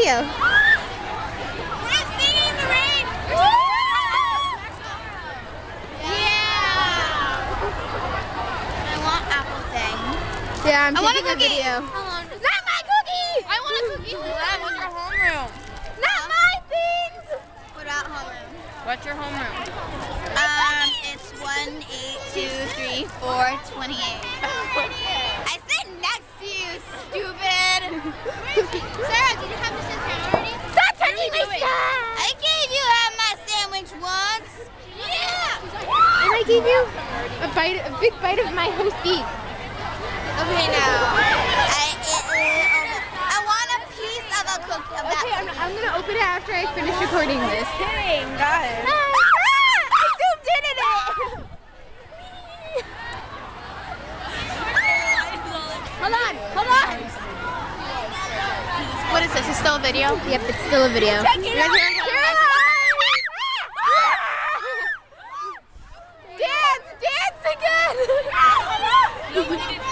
video. We're singing in the rain. Yeah. I want apple thing. Yeah, I'm I want a taking a cookie. video. Not my cookie. I want a cookie. What's your homeroom? Not my things. What about homeroom? What's your homeroom? It's 1, 8, 2, 3, 4, 28. I sit next to you, stupid. Sarah, did you have the scissors already? Stop touching my stuff! I gave you my sandwich once. Yeah. And I gave you a big bite of my host beef. Okay, now I want a piece of a cookie. Of Okay, that I'm gonna open it after I finish recording this. Kidding, guys. I zoomed in it. Hold on. What is this? Is still a video? Yep, it's still a video. You guys hear him? Dance again!